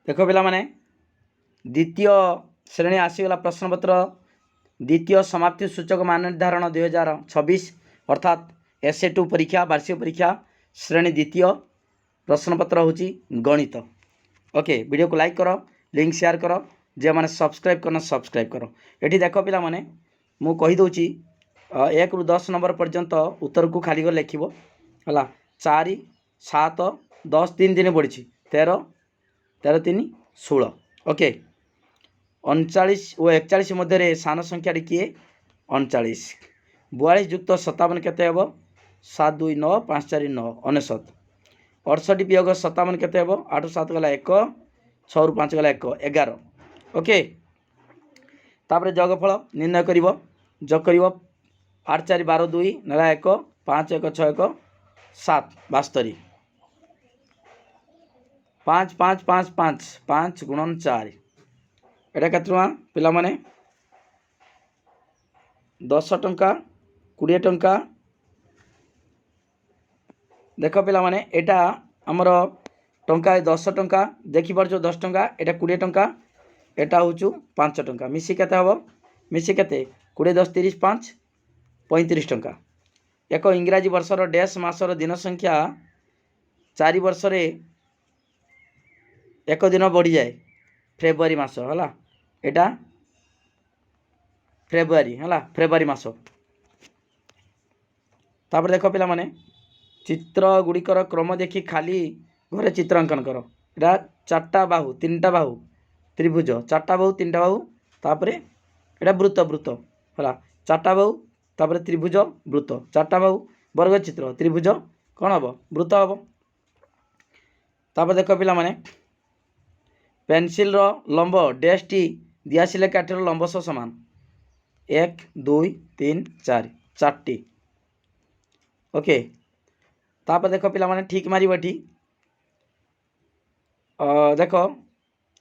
देख पे द्वितीय श्रेणी आसीगला प्रश्नपत्र द्वितीय समाप्ति सूचक मान निर्धारण 2026 अर्थात SA2 परीक्षा वार्षिक परीक्षा श्रेणी द्वितीय प्रश्नपत्र हूँ गणित। ओके वीडियो को लाइक करो, लिंक शेयर करो, जे मैंने सब्सक्राइब करना सब्सक्राइब करो। ये देख पिला माने मु कहीदे 1 ରୁ 10 नंबर पर्यंत उत्तर को खाली कर लिख है 4 7 10 3 दिन बढ़ी 13 13 3 16। ओके 39 और 41 मध्य सान संख्या किए 39 42 युक्त 57 केते हेबो 7 2 9 5 4 9 69 68 वियोग 57 केते हेबो 8 7 गला 1 6 ରୁ 5 गला 1 11। ओके तापर जगफल निर्णय करिवो जग करिवो 8 4 12 2 नेला 1 5 1 6 1 7 72 5 5 5 5 5 गुणन 4 एटा केते टका पिला माने 10 टंका 20 टंका। देख पिला माने एटा हमर टंका 10 टंका देखि परछो 10 टंका एटा 20 टंका एटा होचु 5 टंका मिसी केते हबो मिसी केते 20 10 30 5 35 टंका। एक इंग्राजी वर्षर डैश मासर दिन संख्या 4 वर्ष रे एक दिन बढ़ी जाए फेब्रुआरी मास है एटा फेब्रुआरी है फेब्रुआरी मास। तापर देख पिला माने चित्र गुड़िकर क्रम देखी खाली घरे चित्रांकन कर। एटा 4टा बाहु 3टा बाहु त्रिभुज 4टा बाहु 3टा बाहु तापर एटा वृत्त वृत्त है 4टा बाहु तापर त्रिभुज वृत्त 4टा बाहु वर्ग चित्र त्रिभुज कौन हम वृत्त हम। तापर देख पिला माने पेंसिल लंब डैश टी दियासिले काठर लंब सह समान 1 2 3 4 4टी। ओके तापर देख पिला माने ठीक मारिबो एठी देख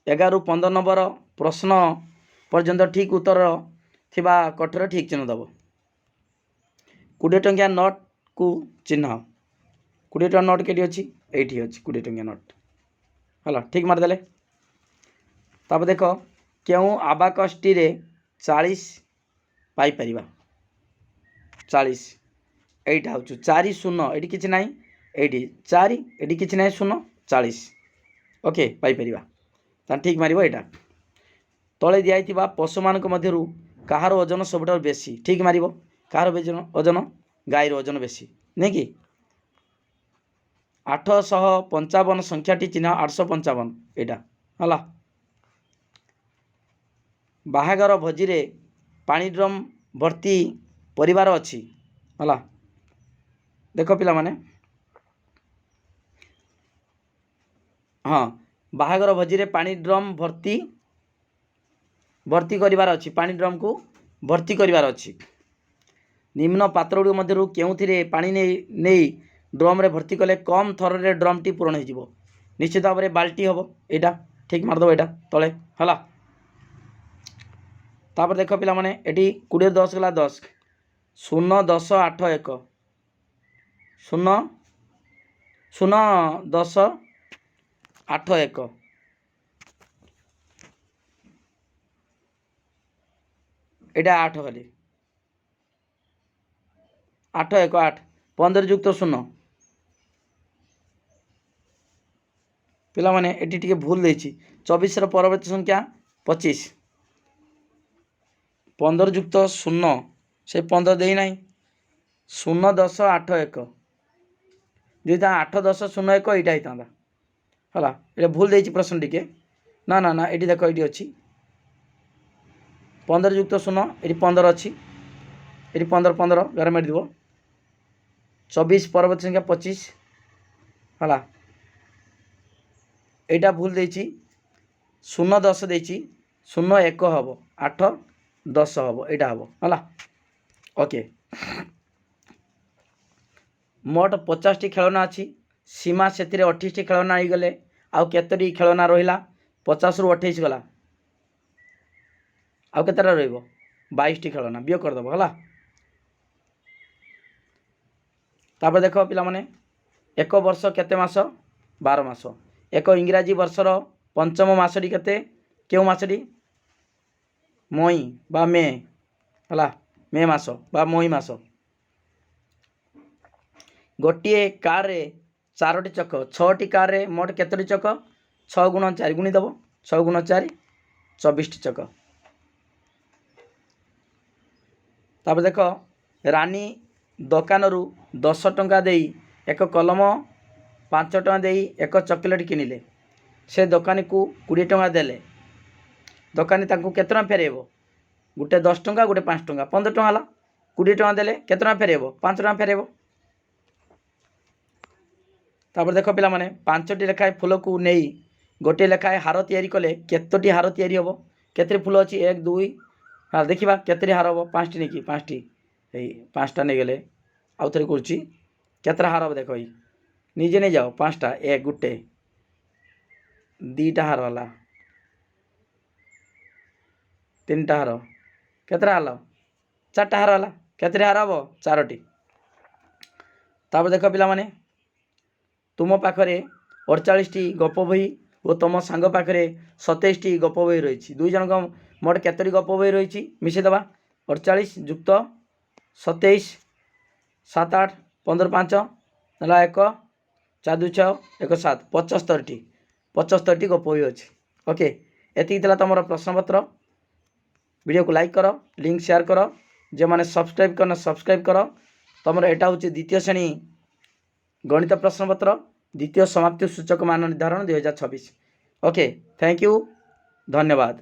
11 ରୁ 15 नंबर प्रश्न पर्यंत ठीक उत्तर थिबा कठर ठीक चिन्ह दब 20 टंकिया नोट को चिन्ह 20 टंका नोट केटी अछि एठी अछि 20 टंकिया नोट हला ठीक मार देले। तापर देख क्यों आबाकसटी रे 40 पाई परिबा 40 एटा होचु 4 0 एटी किछ नाही एटी 4 एटी किछ नाही 0 40। ओके पाई परिबा ता ठीक मारिबो एटा तळे दियाइतिबा पशु मानक मध्यरु कहार ओजन सबटा बेसी ठीक मारिबो कहार ओजन गाईर ओजन बेसी नहीं कि 855 संख्याटी चिन्ह 855 एटा हला बाहागर भोजी रे पानी ड्रम भर्ती परिवार अच्छी हला देख पिला माने हाँ बाहागर भोजी रे पानी ड्रम भर्ती करिवार अच्छी पानी ड्रम को भर्ती करिवार अच्छी निम्न पात्र मध्य केउथिरे पानी नहीं ड्रम रे भर्ती कले कम थर रे ड्रम टी पूरण हो निश्चित भाव में बाल्टी हम एटा ठीक मारदेव एटा तले हला। तापर देख पिला माने एटी 20 10 गला 10 0 10 8 1 0 0 10 8 1 एटा 8 खाली 8 1 8 15 युक्त 0 पिला माने एटी टिके भूल देछि 24 रो परवर्ती संख्या 25 15 युक्त 0 से 15 दे ना 0 10 8 1 जो 8 10 0 1 यहाँ होता है ये भूल देछि प्रश्न टिके ना ना ना ये देख ये अच्छी 15 युक्त 0 ये 15 अच्छी ये 15 15 घर मेट देव 24 परवर्ती संख्या 25 है यहाँ भूल देछि 0 10 देछि 0 1 हम 8 10 हम यहाँ हम है। ओके मोट 50 टी खेलना अच्छी सीमा से 28 टी खेलना आईगले आउ केतोटी खेलना रहा 50 ରୁ 28 गला आउ केतटा रहिबो 22 टी खेलना बियो कर दबो हला। तापर देख पिला माने एक वर्ष केते मास 12 मास एक इंग्राजी वर्षर पंचम मासटी केते केउ मासटी मई बा मे हला मे मास बा मई मास गोटे कार रे 4टी चक 6टी कार रे मोट केतोटी चक 6 गुण 4 गुणी दब 6 गुण 4 24टी चक। तापर देख रानी दुकान रु 10 टंका देई एक कलम 5 टंका देई एक चॉकलेट किनिले से दुकानी को 20 टंका देले दुकानी तांको केते टंका फेरेबो गुटे 10 टंका गुटे 5 टंका 15 टंका हला 20 टंका देले केते टंका फेरेबो 5 टंका फेरेबो। तापर देख पिला माने 5टी लेखाए फूल को नहीं गोटे लेखाए हार तैयारी कले केतोटी हार तैयारी होबो केते फूल अछि 1 2 हां देखिबा केते हार होबो 5टी नहीं कि 5टी ए 5टा नहीं गेले आउ थरे करछि केते हार होबो देखो निजे नहीं जाओ 5टा 1 गुटे 2टा हार वाला 3टा हार केते हार 4टा हार वाला केते हार होबो 4टी। तापर देख पिला माने तुम पाखरे 48टी गप बही और तुम सांग पाखरे 27टी गप बही रही दुई जन मोट केतोटी गप बही रही मिसे दबा 48 युक्त 27 7 8 15 5 ना 1 4 2 6 1 7 75टी गप बही अच्छी। ओके एति तुम प्रश्नपत्र वीडियो को लाइक कर लिंक शेयर कर जो मैंने सब्सक्राइब करना सब्सक्राइब कर तुम एटा हूँ द्वितीय श्रेणी गणित प्रश्नपत्र द्वितीय समाप्ति सूचक मान निर्धारण 2026। ओके थैंक यू धन्यवाद।